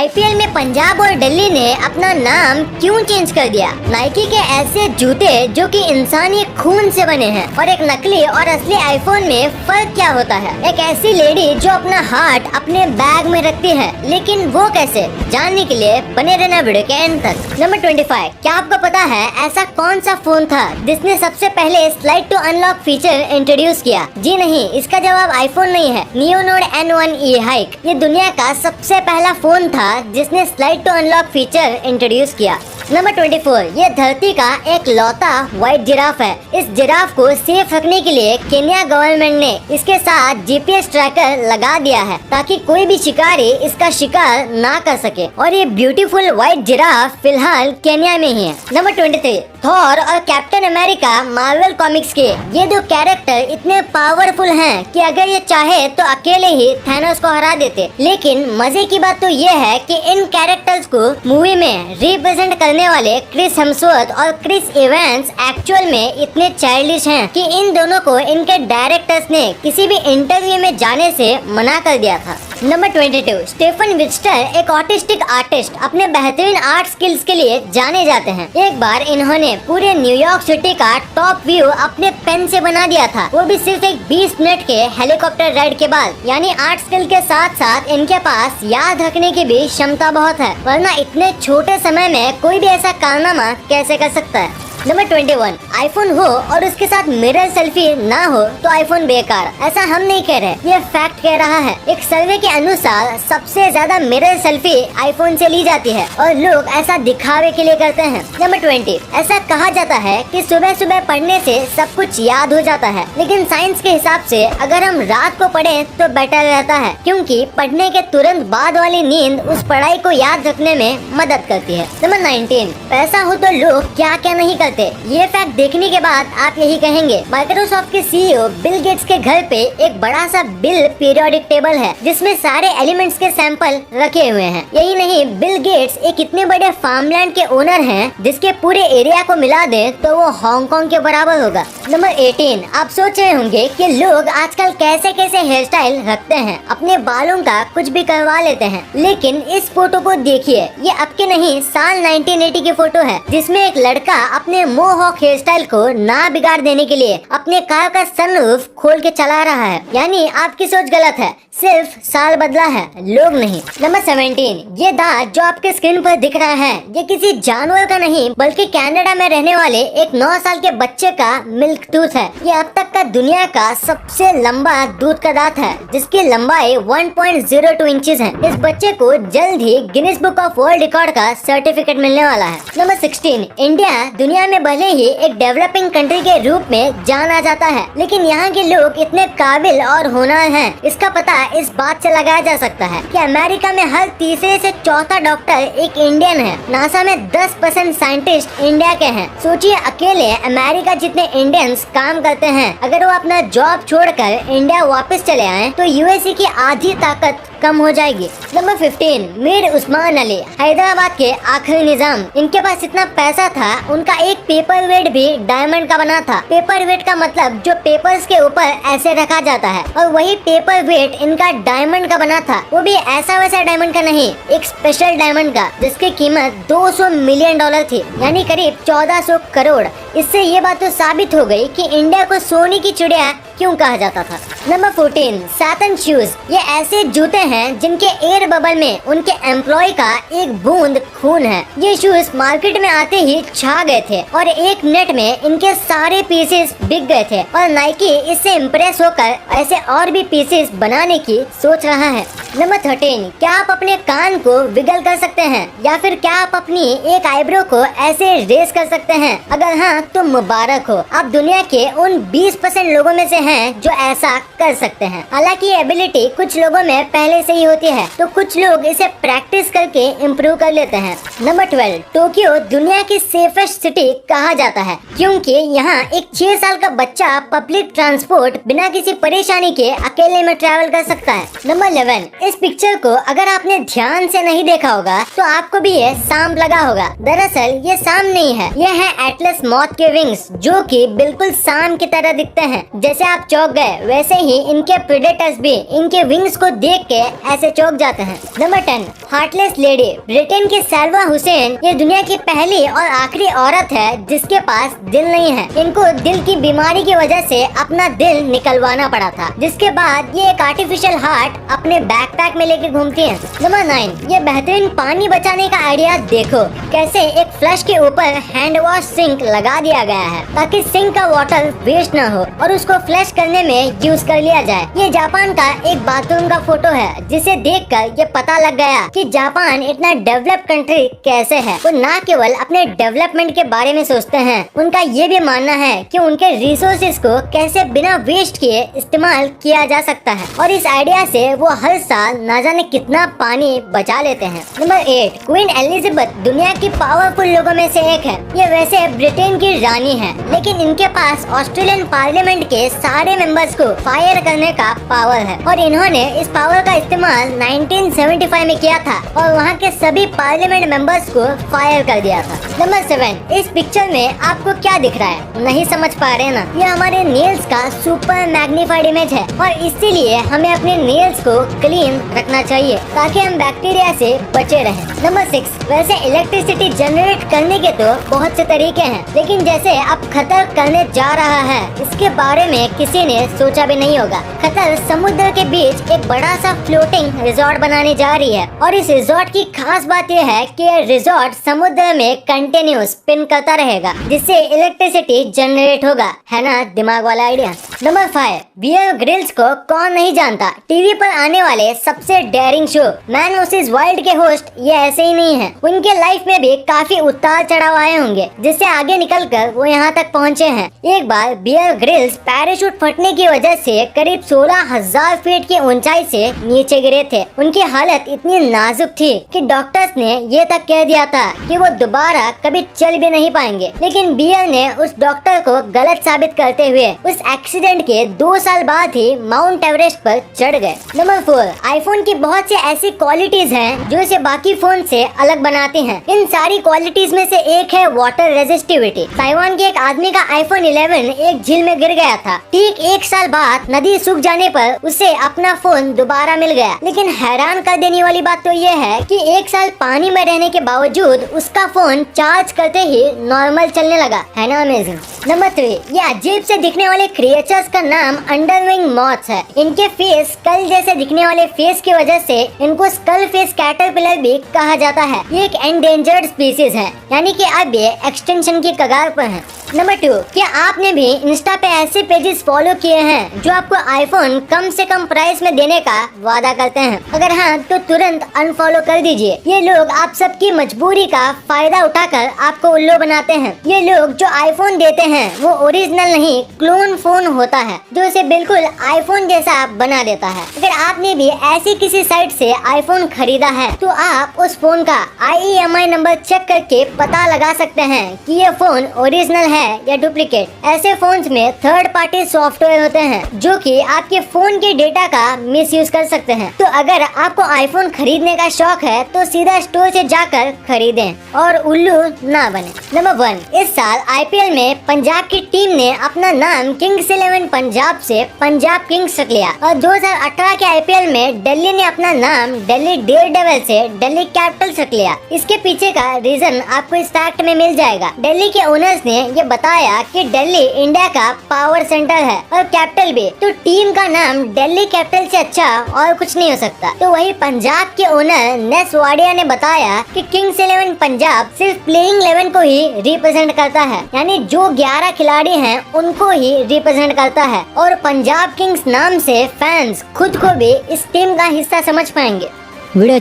IPL में पंजाब और दिल्ली ने अपना नाम क्यों चेंज कर दिया? नाइकी के ऐसे जूते जो कि इंसानी खून से बने हैं और एक नकली और असली आईफोन में फर्क क्या होता है? एक ऐसी लेडी जो अपना हार्ट अपने बैग में रखती है, लेकिन वो कैसे? जानने के लिए बने रहना वीडियो के एंड तक। नंबर 25, क्या आपको पता है ऐसा कौन सा फोन था जिसने सबसे पहले slide to unlock feature introduce किया? जी नहीं, इसका जवाब आईफोन नहीं है, नियो नोड N1e हाइक। ये दुनिया का सबसे पहला फोन था जिसने slide to unlock feature introduce किया। नंबर 24, ये धरती का एक लौता व्हाइट जिराफ है। इस जिराफ को सेफ रखने के लिए केन्या गवर्नमेंट ने इसके साथ जीपीएस ट्रैकर लगा दिया है ताकि कोई भी शिकारी इसका शिकार ना कर सके। और ये ब्यूटीफुल व्हाइट जिराफ फिलहाल केन्या में ही है। नंबर 23, थॉर और कैप्टन अमेरिका मार्वल कॉमिक्स के ये दो कैरेक्टर इतने पावरफुल हैं कि अगर ये चाहे तो अकेले ही थैनोस को हरा देते। लेकिन मजे की बात तो ये है कि इन कैरेक्टर्स को मूवी में रिप्रेजेंट करने वाले क्रिस हेम्सवर्थ और क्रिस एवंस एक्चुअल में इतने चाइल्डिश हैं कि इन दोनों को इनके डायरेक्टर्स ने किसी भी इंटरव्यू में जाने से मना कर दिया था। नंबर 22, स्टेफन विस्टर एक ऑटिस्टिक आर्टिस्ट अपने बेहतरीन आर्ट स्किल्स के लिए जाने जाते हैं। एक बार इन्होंने पूरे न्यूयॉर्क सिटी का टॉप व्यू अपने पेन से बना दिया था, वो भी सिर्फ एक 20 मिनट के हेलीकॉप्टर राइड के बाद। यानी आर्ट स्किल के साथ साथ इनके पास याद रखने की भी क्षमता बहुत है, वरना इतने छोटे समय में कोई भी ऐसा कारनामा कैसे कर सकता है। नंबर 21, आईफोन हो और उसके साथ मिरर सेल्फी ना हो तो आईफोन बेकार। ऐसा हम नहीं कह रहे, ये फैक्ट कह रहा है। एक सर्वे के अनुसार सबसे ज्यादा मिरर सेल्फी आईफोन से ली जाती है और लोग ऐसा दिखावे के लिए करते हैं। नंबर 20, ऐसा कहा जाता है कि सुबह सुबह पढ़ने से सब कुछ याद हो जाता है, लेकिन साइंस के हिसाब से अगर हम रात को पढ़ें तो बेटर रहता है, क्योंकि पढ़ने के तुरंत बाद वाली नींद उस पढ़ाई को याद रखने में मदद करती है। नंबर 19, पैसा हो तो लोग क्या क्या नहीं करते। ये फैक्ट देखने के बाद आप यही कहेंगे। माइक्रोसॉफ्ट के सीईओ बिल गेट्स के घर पे एक बड़ा सा बिल पीरियोडिक टेबल है जिसमें सारे एलिमेंट्स के सैंपल रखे हुए हैं। यही नहीं, बिल गेट्स एक इतने बड़े फार्मलैंड के ओनर हैं जिसके पूरे एरिया को मिला दे तो वो हांगकांग के बराबर होगा। नंबर 18, आप सोच रहे होंगे कि लोग आजकल कैसे कैसे हेयर स्टाइल रखते हैं, अपने बालों का कुछ भी करवा लेते हैं, लेकिन इस फोटो को देखिए। ये अब के नहीं, साल 1980 की फोटो है जिसमें एक लड़का अपने मोहॉक हेयर स्टाइल को ना बिगाड़ देने के लिए अपने कार का सनरूफ खोल के चला रहा है। यानी आपकी सोच गलत है, सिर्फ साल बदला है, लोग नहीं। नंबर 17, ये दांत जो आपके स्क्रीन पर दिख रहा है ये किसी जानवर का नहीं बल्कि कनाडा में रहने वाले एक 9 साल के बच्चे का मिल्क टूथ है। ये अब तक का दुनिया का सबसे लंबा दूध का दांत है जिसकी लंबाई 1.02 इंचेस है। इस बच्चे को जल्द ही Guinness book of world record का सर्टिफिकेट मिलने वाला है। नंबर 16, इंडिया दुनिया में भले ही एक डेवलपिंग कंट्री के रूप में जाना जाता है, लेकिन यहाँ के लोग इतने काबिल और होनहार हैं, इसका पता इस बात से लगाया जा सकता है कि अमेरिका में हर तीसरे से चौथा डॉक्टर एक इंडियन है। नासा में 10% साइंटिस्ट इंडिया के हैं। सोचिए, अकेले अमेरिका जितने इंडियंस काम करते हैं, अगर वो अपना जॉब छोड़कर इंडिया वापस चले आए तो यूएसए की आधी ताकत कम हो जाएगी। नंबर 15, मीर उस्मान अली, हैदराबाद के आखिरी निजाम। इनके पास इतना पैसा था, उनका एक पेपर वेट भी डायमंड का बना था। पेपर वेट का मतलब जो पेपर्स के ऊपर ऐसे रखा जाता है, और वही पेपर वेट इनका डायमंड का बना था। वो भी ऐसा वैसा डायमंड का नहीं, एक स्पेशल डायमंड का जिसकी कीमत $200 मिलियन थी, यानी करीब 1400 करोड़। इससे ये बात तो साबित हो गई कि इंडिया को सोने की चिड़िया क्यों कहा जाता था। Number 14, Satan shoes. ये ऐसे जूते हैं जिनके एयर बबल में उनके एम्प्लॉय का एक बूंद खून है। ये शूज मार्केट में आते ही छा गए थे और एक मिनट में इनके सारे पीसेस बिक गए थे, और नाइकी इससे इम्प्रेस होकर ऐसे और भी पीसेस बनाने की सोच रहा है। नंबर 13, क्या आप अपने कान को विगल कर सकते हैं, या फिर क्या आप अपनी एक आईब्रो को ऐसे रेस कर सकते हैं? अगर हाँ तो मुबारक हो, आप दुनिया के उन 20% लोगों में से हैं जो ऐसा कर सकते हैं। हालांकि ये एबिलिटी कुछ लोगों में पहले से ही होती है, तो कुछ लोग इसे प्रैक्टिस करके इम्प्रूव कर लेते हैं। नंबर 12, टोक्यो दुनिया की सेफेस्ट सिटी कहा जाता है क्योंकि यहाँ एक 6 साल का बच्चा पब्लिक ट्रांसपोर्ट बिना किसी परेशानी के अकेले में ट्रैवल कर सकता है। नंबर 11, इस पिक्चर को अगर आपने ध्यान से नहीं देखा होगा तो आपको भी ये सांप लगा होगा। दरअसल ये सांप नहीं है, ये है एटलस मॉथ के विंग्स, जो कि बिल्कुल सांप की तरह दिखते हैं। जैसे आप चौंक गए, वैसे ही इनके प्रेडेटर्स भी इनके विंग्स को देख के ऐसे चौंक जाते हैं। Number 10, heartless lady. ब्रिटेन की सालवा हुसैन ये दुनिया की पहली और आखिरी औरत है जिसके पास दिल नहीं है। इनको दिल की बीमारी की वजह से अपना दिल निकलवाना पड़ा था, जिसके बाद ये एक आर्टिफिशियल हार्ट अपने बैकपैक में लेके घूमती हैं। नंबर 9, ये बेहतरीन पानी बचाने का आइडिया देखो, कैसे एक फ्लश के ऊपर हैंड वॉश सिंक लगा दिया गया है ताकि सिंक का वाटर वेस्ट न हो और उसको फ्लश करने में यूज कर लिया जाए। ये जापान का एक बाथरूम का फोटो है जिसे देखकर ये पता लग गया कि जापान इतना डेवलप कंट्री कैसे है। वो न केवल अपने डेवलपमेंट के बारे में सोचते हैं, उनका ये भी मानना है कि उनके रिसोर्सेज को कैसे बिना वेस्ट किए इस्तेमाल किया जा सकता है और इस आइडिया से वो हर साल न जाने कितना पानी बचा लेते हैं। नंबर 8, क्वीन एलिजाबेथ दुनिया की पावरफुल लोगों में से एक है। ये वैसे ब्रिटेन की रानी है, लेकिन इनके पास ऑस्ट्रेलियन पार्लियामेंट के सारे मेंबर्स को फायर करने का पावर है और इन्होंने इस पावर का इस्तेमाल 1975 में किया था और वहाँ के सभी पार्लियामेंट मेंबर्स को फायर कर दिया था। नंबर 7, इस पिक्चर में आपको क्या दिख रहा है? नहीं समझ पा रहे ना? ये हमारे नेल्स का सुपर मैग्नीफाइड इमेज है और इसीलिए हमें अपने नेल्स को क्लीन रखना चाहिए ताकि हम बैक्टीरिया से बचे रहें। नंबर 6, वैसे इलेक्ट्रिसिटी जनरेट करने के तो बहुत से तरीके हैं, लेकिन जैसे अब खतर करने जा रहा है इसके बारे में किसी ने सोचा भी नहीं होगा। कतर समुद्र के बीच एक बड़ा सा फ्लोटिंग रिजॉर्ट बनाने जा रही है और इस रिजॉर्ट की खास बात यह है कि यह रिजॉर्ट समुद्र में कंटिन्यूस स्पिन करता रहेगा जिससे इलेक्ट्रिसिटी जनरेट होगा। है ना दिमाग वाला आइडिया। नंबर 5, बियर ग्रिल्स को कौन नहीं जानता। टीवी पर आने वाले सबसे daring show Man versus Wild के होस्ट ये ऐसे ही नहीं है। उनके लाइफ में भी काफी उतार चढ़ाव आए होंगे जिससे आगे निकलकर वो यहाँ तक पहुँचे हैं। एक बार बियर ग्रिल्स पैराशूट फटने की वजह से करीब 16,000 फीट की ऊंचाई से नीचे गिरे थे। उनकी हालत इतनी नाजुक थी कि डॉक्टर्स ने ये तक कह दिया था कि वो दोबारा कभी चल भी नहीं पाएंगे, लेकिन बियर ने उस डॉक्टर को गलत साबित करते हुए उस एक्सीडेंट के 2 साल बाद ही माउंट एवरेस्ट पर चढ़ गए। नंबर 4, आईफोन की बहुत सी ऐसी क्वालिटीज हैं जो इसे बाकी फोन से अलग बनाती हैं। इन सारी क्वालिटीज में से एक है वाटर रेजिस्टिविटी। ताइवान के एक आदमी का आईफोन 11 एक झील में गिर गया था। ठीक 1 साल बाद नदी सूख जाने पर उसे अपना फोन दोबारा मिल गया, लेकिन हैरान कर देने वाली बात तो ये है कि 1 साल पानी में रहने के बावजूद उसका फोन चार्ज करते ही नॉर्मल चलने लगा। है ना अमेजिंग। नंबर 3, ये अजीब से दिखने वाले क्रिएचर्स का नाम अंडरविंग मॉथ्स है। इनके फेस स्कल जैसे दिखने वाले फेस की वजह से इनको स्कल फेस कैटरपिलर भी कहा जाता है। ये एक एंडेंजर्ड स्पीसीज है, यानी कि अब ये एक्सटिंक्शन की कगार पर है। नंबर 2, क्या आपने भी इंस्टा पे ऐसे पेजेस फॉलो किए हैं जो आपको आईफोन कम से कम प्राइस में देने का वादा करते हैं? अगर हाँ तो तुरंत अनफॉलो कर दीजिए। ये लोग आप सबकी मजबूरी का फायदा उठाकर आपको उल्लू बनाते हैं। ये लोग जो आईफोन देते हैं वो ओरिजिनल नहीं क्लोन फोन होता है जो इसे बिल्कुल आईफोन जैसा बना देता है। अगर आपने भी ऐसी किसी साइट से आईफोन खरीदा है तो आप उस फोन का IEMI नंबर चेक करके पता लगा सकते हैं कि ये फोन ओरिजिनल है या डुप्लीकेट। ऐसे फोन्स में थर्ड पार्टी सॉफ्टवेयर होते हैं जो कि आपके फोन के डेटा का मिसयूज कर सकते हैं। तो अगर आपको आईफोन खरीदने का शौक है तो सीधा स्टोर से जाकर खरीदें और उल्लू ना बने। नंबर 1, इस साल IPL में पंजाब की टीम ने अपना नाम किंग्स 11 पंजाब से पंजाब किंग्स रख लिया और 2018 के IPL में दिल्ली ने अपना नाम दिल्ली डेयरडेविल से दिल्ली कैपिटल्स रख लिया। इसके पीछे का रीजन आपको इस फैक्ट में मिल जाएगा। दिल्ली के ओनर्स ने ये बताया कि दिल्ली इंडिया का पावर सेंटर है और कैपिटल भी, तो टीम का नाम दिल्ली कैपिटल से अच्छा और कुछ नहीं हो सकता। तो वही पंजाब के ओनर नेस वाडिया ने बताया कि किंग्स 11 पंजाब सिर्फ प्लेइंग 11 को ही रिप्रेजेंट करता है, यानी जो 11 खिलाड़ी हैं उनको ही रिप्रेजेंट करता है और पंजाब किंग्स नाम से फैंस खुद को भी इस टीम का हिस्सा समझ पाएंगे। वीडियो